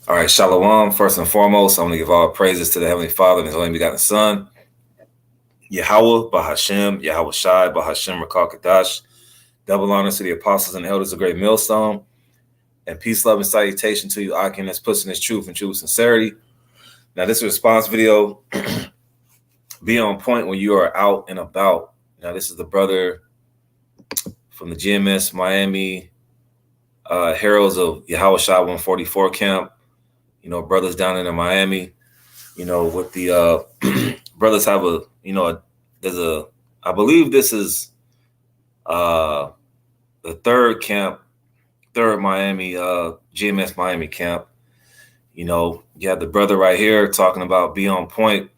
All right, Shalom. First and foremost, I'm going to give all praises to the Heavenly Father and His only begotten Son, Yahweh, Bahashem, Yahweh Shai, Bahashem, Rakal Kadash. Double honors to the apostles and elders of Great Millstone. And peace, love, and salutation to you, Akin, that's pushing this truth and true sincerity. Now, this is a response video. Be on point when you are out and about. Now, this is the brother from the GMS Miami Heralds of Yahweh Shai 144 camp. You know, brothers down in Miami, you know, with the brothers have a, you know, there's a, I believe this is the third Miami, GMS Miami camp. You know, you have the brother right here talking about be on point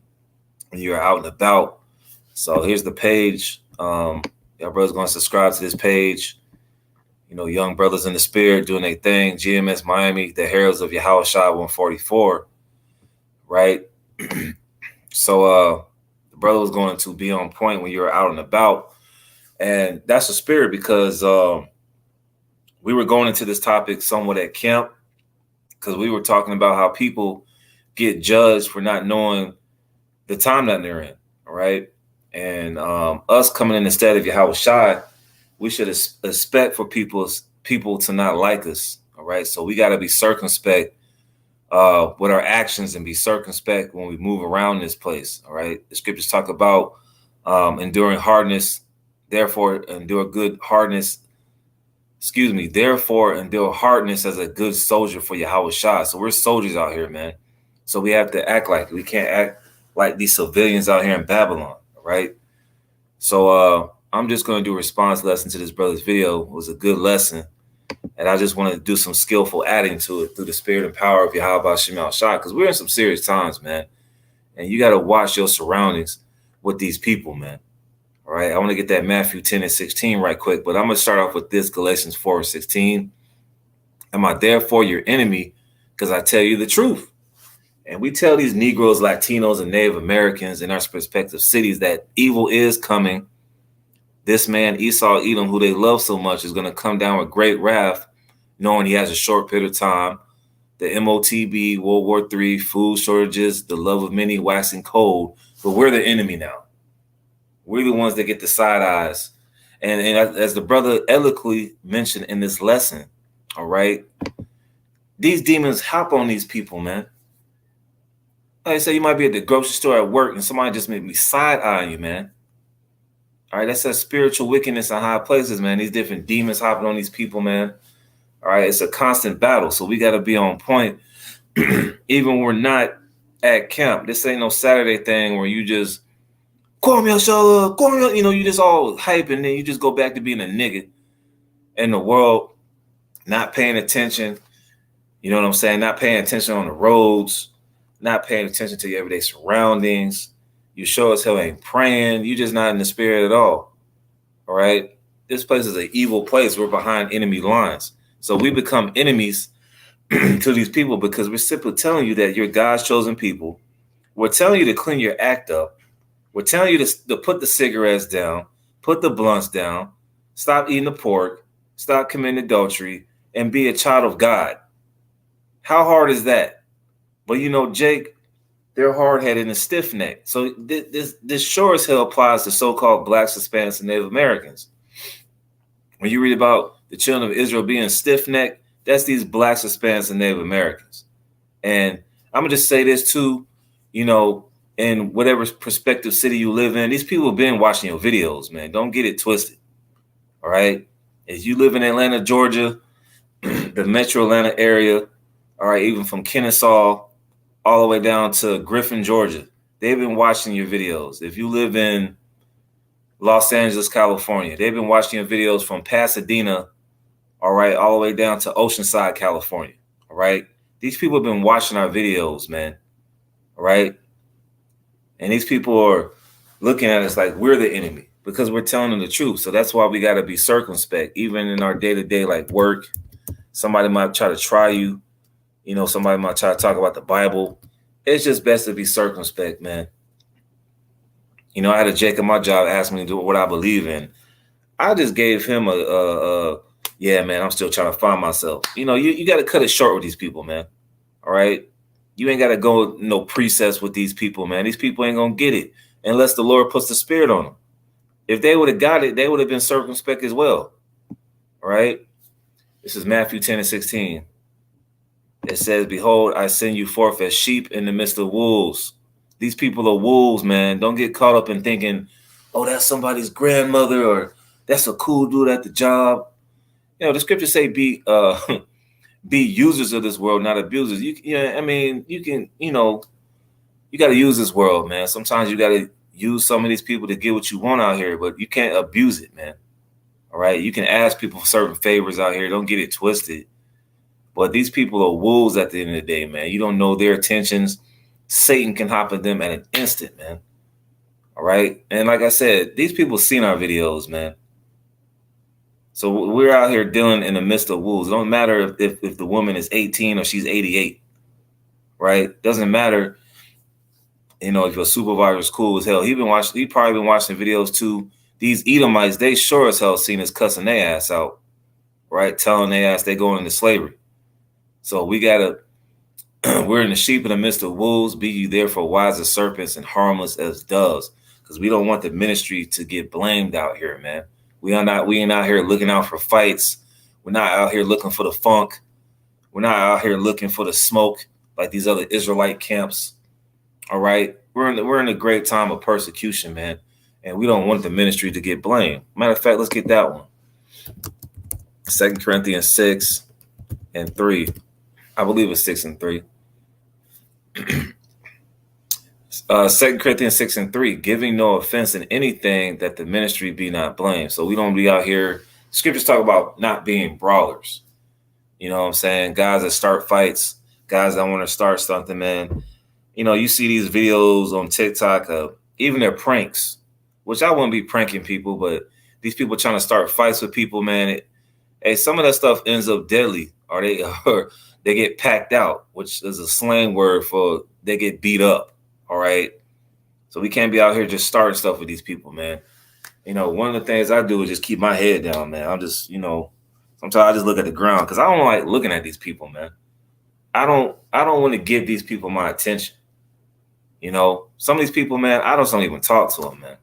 when you're out and about. So here's the page. Your brother's going to subscribe to this page. You know, young brothers in the spirit doing their thing. GMS Miami, the Heralds of Yahweh Shai 144, right? So the brother was going to be on point when you're out and about. And that's the spirit because we were going into this topic somewhat at camp because we were talking about how people get judged for not knowing the time that they're in, right? And us coming in instead of Yahweh Shai, we should expect for people to not like us, all right? So we got to be circumspect with our actions and be circumspect when we move around this place, all right? The scriptures talk about enduring hardness, therefore endure hardness as a good soldier for Yahweh Shai. So we're soldiers out here, man. So we have to act like it. We can't act like these civilians out here in Babylon, all right? So I'm just going to do a response lesson to this brother's video. It was a good lesson. And I just want to do some skillful adding to it through the spirit and power of Yahweh Shai, because we're in some serious times, man. And you got to watch your surroundings with these people, man. All right. I want to get that Matthew 10 and 16 right quick, but I'm going to start off with this Galatians 4 and 16. Am I therefore your enemy? Because I tell you the truth. And we tell these Negroes, Latinos, and Native Americans in our respective cities that evil is coming. This man, Esau Edom, who they love so much, is going to come down with great wrath, knowing he has a short period of time. The MOTB, World War III, food shortages, the love of many waxing cold. But we're the enemy now. We're the ones that get the side eyes. And as the brother eloquently mentioned in this lesson, all right, these demons hop on these people, man. Like I say, you might be at the grocery store at work and somebody just made me side-eyeing you, man. All right, that's that spiritual wickedness in high places, man. These different demons hopping on these people, man. All right, it's a constant battle, so we got to be on point. Even when we're not at camp. This ain't no Saturday thing where you just, you know, you just all hype and then you just go back to being a nigga in the world, not paying attention. You know what I'm saying? Not paying attention on the roads, not paying attention to your everyday surroundings. You sure as hell ain't praying. You just not in the spirit at all. All right? This place is an evil place. We're behind enemy lines. So we become enemies to these people because we're simply telling you that you're God's chosen people. We're telling you to clean your act up. We're telling you to put the cigarettes down, put the blunts down, stop eating the pork, stop committing adultery, and be a child of God. How hard is that? Well, you know, Jake, they're hard-headed and stiff-necked. So this sure as hell applies to so-called Blacks, Hispanics, and Native Americans. When you read about the children of Israel being stiff-necked, that's these Blacks, Hispanics, and Native Americans. And I'm going to just say this too, you know, in whatever prospective city you live in, these people have been watching your videos, man. Don't get it twisted, all right? If you live in Atlanta, Georgia, the metro Atlanta area, all right, even from Kennesaw all the way down to Griffin, Georgia, they've been watching your videos. If you live in Los Angeles, California, they've been watching your videos from Pasadena, all right, all the way down to Oceanside, California, all right? These people have been watching our videos, man, all right? And these people are looking at us like we're the enemy because we're telling them the truth. So that's why we got to be circumspect, even in our day-to-day, like work. Somebody might try to try you. You know, somebody might try to talk about the Bible. It's just best to be circumspect, man. You know, I had a Jake at my job ask me to do what I believe in. I just gave him yeah, man, I'm still trying to find myself. You know, you got to cut it short with these people, man. All right. You ain't got to go no precepts with these people, man. These people ain't going to get it unless the Lord puts the spirit on them. If they would have got it, they would have been circumspect as well. All right. This is Matthew 10:16. It says, behold, I send you forth as sheep in the midst of wolves. These people are wolves, man. Don't get caught up in thinking, oh, that's somebody's grandmother, or that's a cool dude at the job. You know, the scriptures say be users of this world, not abusers. You can, you got to use this world, man. Sometimes you got to use some of these people to get what you want out here, but you can't abuse it, man. All right. You can ask people for certain favors out here. Don't get it twisted. But these people are wolves at the end of the day, man. You don't know their intentions. Satan can hop at them at an instant, man. All right. And like I said, these people seen our videos, man. So we're out here dealing in the midst of wolves. It don't matter if the woman is 18 or she's 88, right? Doesn't matter, if your supervisor is cool as hell. He probably been watching videos too. These Edomites, they sure as hell seen us cussing their ass out, right? Telling their ass they going into slavery. So we're in the sheep in the midst of wolves. Be you therefore wise as serpents and harmless as doves, because we don't want the ministry to get blamed out here, man. We ain't out here looking out for fights. We're not out here looking for the funk. We're not out here looking for the smoke like these other Israelite camps. All right. We're in a great time of persecution, man. And we don't want the ministry to get blamed. Matter of fact, let's get that one. 2 Corinthians 6:3. I believe it's 6:3. 2 Corinthians 6:3, giving no offense in anything that the ministry be not blamed. So we don't be out here. Scriptures talk about not being brawlers. You know what I'm saying? Guys that start fights, guys that want to start something, man. You see these videos on TikTok of even their pranks, which I wouldn't be pranking people, but these people trying to start fights with people, man. Some of that stuff ends up deadly, or they get packed out, which is a slang word for they get beat up. All right. So we can't be out here just starting stuff with these people, man. One of the things I do is just keep my head down, man. I'm just, sometimes I just look at the ground because I don't like looking at these people, man. I don't want to give these people my attention. Some of these people, man, I don't even talk to them, man.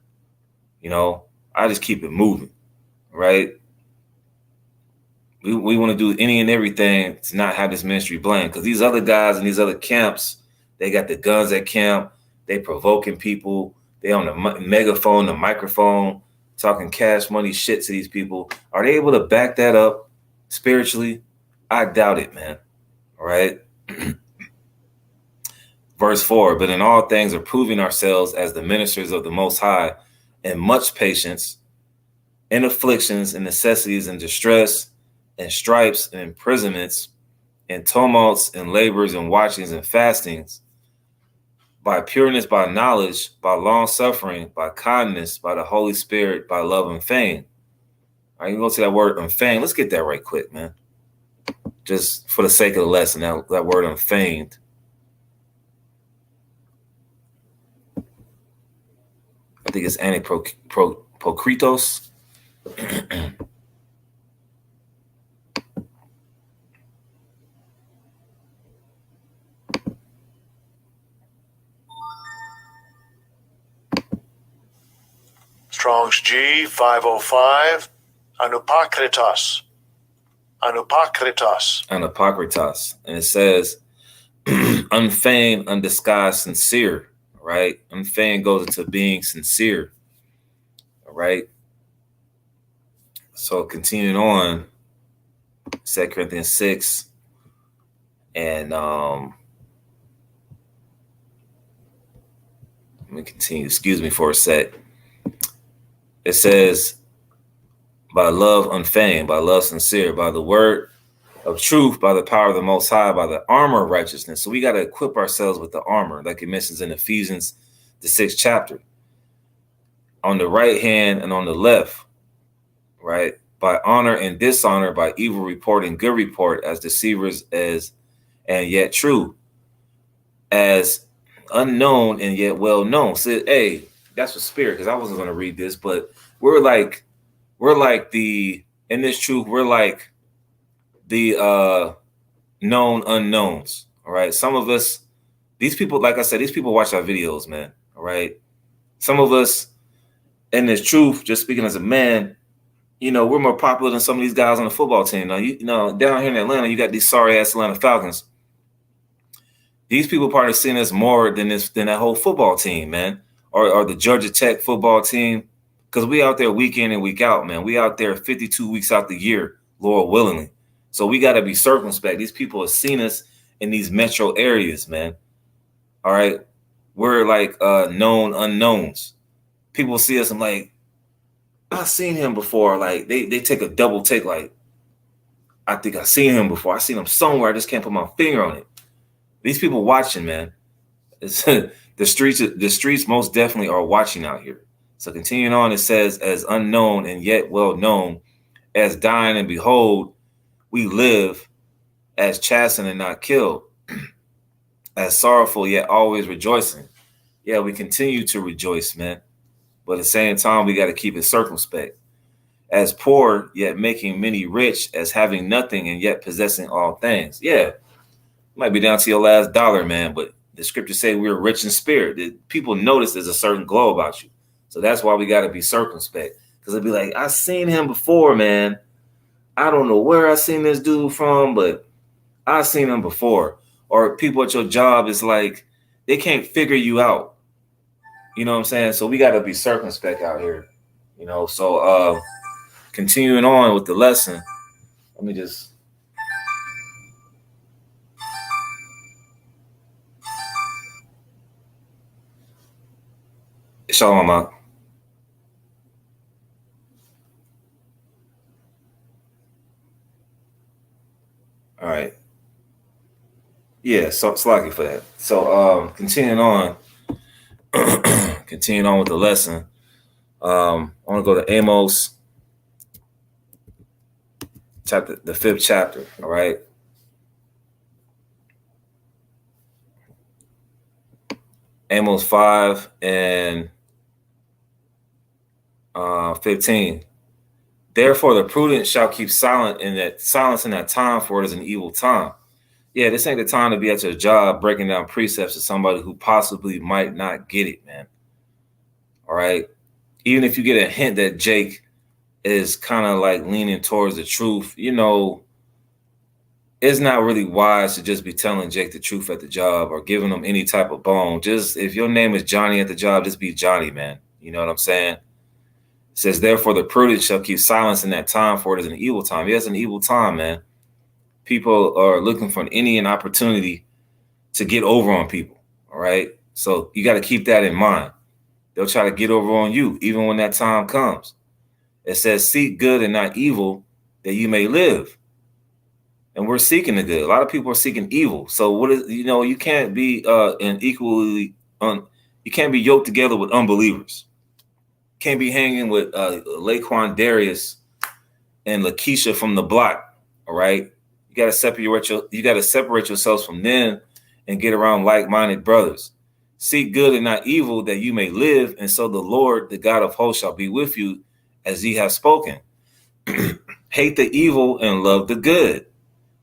I just keep it moving, right? We want to do any and everything to not have this ministry blamed, because these other guys in these other camps, they got the guns at camp. They provoking people. They on the megaphone, the microphone, talking cash money shit to these people. Are they able to back that up spiritually? I doubt it, man. All right. Verse 4, but in all things are proving ourselves as the ministers of the Most High in much patience, in afflictions and necessities and distress and stripes and imprisonments and tumults and labors and watchings and fastings, by pureness, by knowledge, by long suffering, by kindness, by the Holy Spirit, by love and fame. All right, you go to that word unfeigned. Let's get that right quick, man. Just for the sake of the lesson, that word unfeigned. I think it's anipokritos. Strong's G 505. Anupokritos. Anupokritos. And it says unfeigned, undisguised, sincere. Right? Unfeigned goes into being sincere. All right. So continuing on, 2 Corinthians 6 and let me continue. Excuse me for a sec. It says, by love unfeigned, by love sincere, by the word of truth, by the power of the Most High, by the armor of righteousness. So we got to equip ourselves with the armor, like it mentions in Ephesians, the 6th chapter. On the right hand and on the left, right? By honor and dishonor, by evil report and good report, as deceivers as and yet true, as unknown and yet well known. So, hey, that's for spirit, because I wasn't going to read this, but we're like in this truth, we're like the known unknowns. All right. Some of us, these people, like I said, these people watch our videos, man. All right. Some of us, and there's truth, just speaking as a man, you know, we're more popular than some of these guys on the football team. Now, you know, down here in Atlanta, you got these sorry ass Atlanta Falcons. These people probably seen us more than that whole football team, man, or the Georgia Tech football team, because we out there week in and week out, man. We out there 52 weeks out the year, Lord willingly. So we got to be circumspect. These people have seen us in these metro areas, man. All right, we're like known unknowns. People see us and like, I've seen him before. Like they take a double take. Like, I think I've seen him before. I seen him somewhere. I just can't put my finger on it. These people watching, man. It's, the streets most definitely are watching out here. So continuing on, it says, as unknown and yet well known, as dying and behold, we live, as chastened and not killed, as sorrowful yet always rejoicing. Yeah, we continue to rejoice, man. But at the same time, we got to keep it circumspect. As poor yet making many rich, as having nothing and yet possessing all things. Yeah. Might be down to your last dollar, man, but the scriptures say we're rich in spirit. People notice there's a certain glow about you. So that's why we got to be circumspect. Because it'd be like, I seen him before, man. I don't know where I seen this dude from, but I seen him before. Or people at your job is like, they can't figure you out. You know what I'm saying? So we got to be circumspect out here. You know, so continuing on with the lesson, let me just... Shalom out. All right. Yeah, so it's lucky for that. So continuing on, continuing on with the lesson. I want to go to Amos chapter, the 5th chapter. All right. Amos 5 and 15. Therefore, the prudent shall keep silence in that time, for it is an evil time. Yeah, this ain't the time to be at your job breaking down precepts to somebody who possibly might not get it, man. All right. Even if you get a hint that Jake is kind of like leaning towards the truth, you know, it's not really wise to just be telling Jake the truth at the job or giving him any type of bone. Just if your name is Johnny at the job, just be Johnny, man. You know what I'm saying? It says, therefore, the prudent shall keep silence in that time, for it is an evil time. Yeah, it's an evil time, man. People are looking for any opportunity to get over on people. All right. So you got to keep that in mind. They'll try to get over on you, even when that time comes. It says, seek good and not evil, that you may live. And we're seeking the good. A lot of people are seeking evil. So what is, you know, you can't be you can't be yoked together with unbelievers. Can't be hanging with Laquan Darius and Lakeisha from the block. All right. You got to separate yourselves from them and get around like-minded brothers. Seek good and not evil, that you may live. And so the Lord, the God of hosts, shall be with you as ye have spoken. Hate the evil and love the good,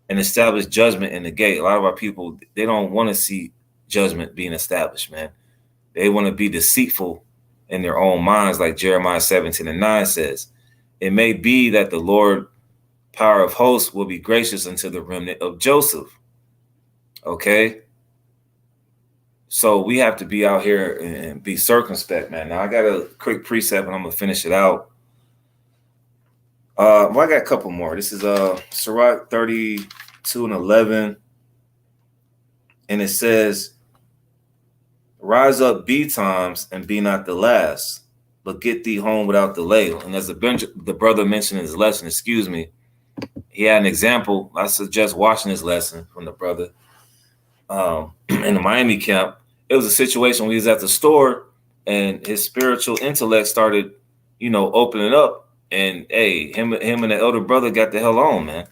and establish judgment in the gate. A lot of our people, they don't want to see judgment being established, man. They want to be deceitful in their own minds, like Jeremiah 17:9 says. It may be that the Lord, power of hosts, will be gracious unto the remnant of Joseph. Okay? So we have to be out here and be circumspect, man. Now I got a quick precept and I'm going to finish it out. I got a couple more. This is Sirach 32:11. And it says, rise up betimes and be not the last, but get thee home without delay. And as the brother mentioned in his lesson, he had an example. I suggest watching this lesson from the brother in the Miami camp. It was a situation where he was at the store and his spiritual intellect started, opening up. And hey, him and the elder brother got the hell on, man.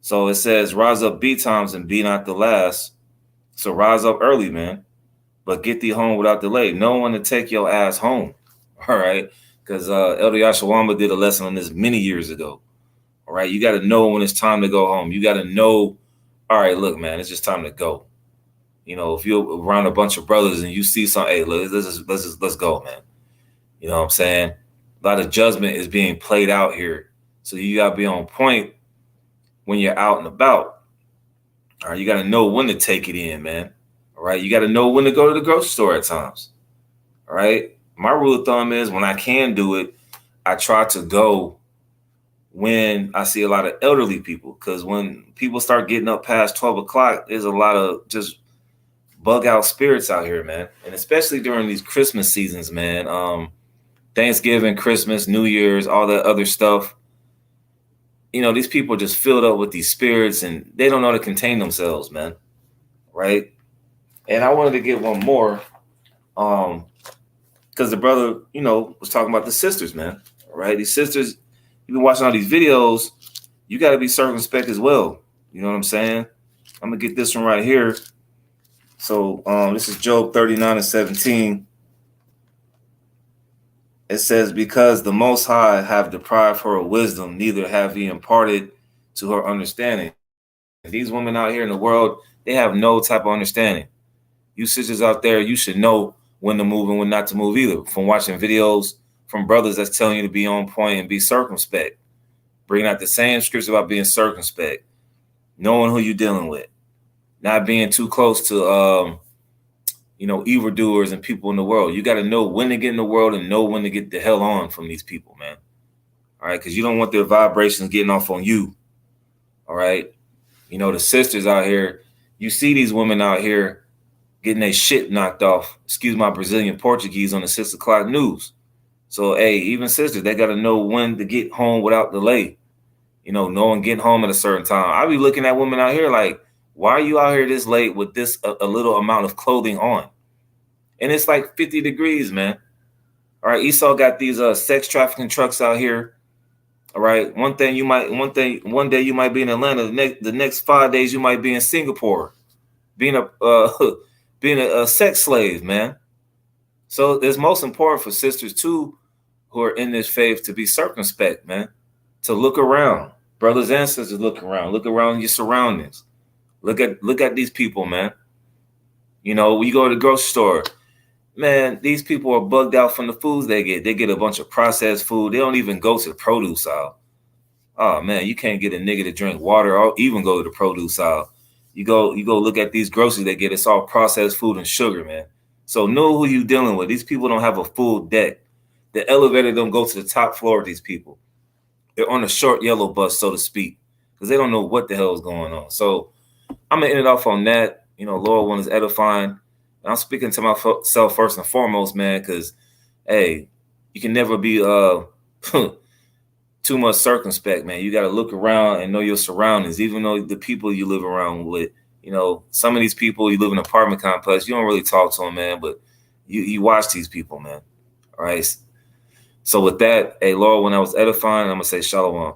So it says, rise up betimes and be not the last. So rise up early, man, but get thee home without delay. No one to take your ass home. All right. Because Elder Yashawamba did a lesson on this many years ago. All right. You got to know when it's time to go home. You got to know, all right, look, man, it's just time to go. You know, if you're around a bunch of brothers and you see something, hey, let's go, man. You know what I'm saying? A lot of judgment is being played out here. So you gotta be on point when you're out and about. All right, you gotta know when to take it in, man. All right, you gotta know when to go to the grocery store at times. All right. My rule of thumb is when I can do it, I try to go when I see a lot of elderly people. Because when people start getting up past 12 o'clock, there's a lot of just bug out spirits out here, man. And especially during these Christmas seasons, man. Thanksgiving, Christmas, New Year's, all that other stuff. You know, these people are just filled up with these spirits and they don't know how to contain themselves, man. Right. And I wanted to get one more. Because the brother, you know, was talking about the sisters, man. All right. These sisters, you've been watching all these videos, you got to be circumspect as well. You know what I'm saying? I'm going to get this one right here. So this is Job 39:17. It says, because the Most High have deprived her of wisdom, neither have he imparted to her understanding. And these women out here in the world, they have no type of understanding. You sisters out there, you should know when to move and when not to move either. From watching videos from brothers that's telling you to be on point and be circumspect. Bringing out the same scripts about being circumspect. Knowing who you're dealing with. Not being too close to evildoers and people in the world. You got to know when to get in the world and know when to get the hell on from these people, man. All right, because you don't want their vibrations getting off on you. All right. You know, the sisters out here, you see these women out here getting their shit knocked off, excuse my Brazilian Portuguese, on the 6 o'clock news. So, hey, even sisters, they got to know when to get home without delay. You know, knowing getting home at a certain time. I be looking at women out here like, why are you out here this late with this a little amount of clothing on? And it's like 50 degrees, man. All right, Esau got these sex trafficking trucks out here. All right, one day you might be in Atlanta. The next 5 days you might be in Singapore, being a sex slave, man. So it's most important for sisters too, who are in this faith, to be circumspect, man. To look around, brothers and sisters, look around your surroundings. Look at these people, man. You know, when you go to the grocery store, man, these people are bugged out from the foods they get. They get a bunch of processed food. They don't even go to the produce aisle. Oh man, you can't get a nigga to drink water or even go to the produce aisle. You go look at these groceries they get. It's all processed food and sugar, man. So know who you dealing with. These people don't have a full deck. The elevator don't go to the top floor of these people. They're on a short yellow bus, so to speak, because they don't know what the hell is going on. So I'm gonna end it off on that. You know, Lord one is edifying. And I'm speaking to myself first and foremost, man, because hey, you can never be too much circumspect, man. You got to look around and know your surroundings, even though the people you live around with. You know, some of these people, you live in an apartment complex, you don't really talk to them, man, but you watch these people, man. All right. So with that, hey, Lord, when I was edifying, I'm gonna say shalom.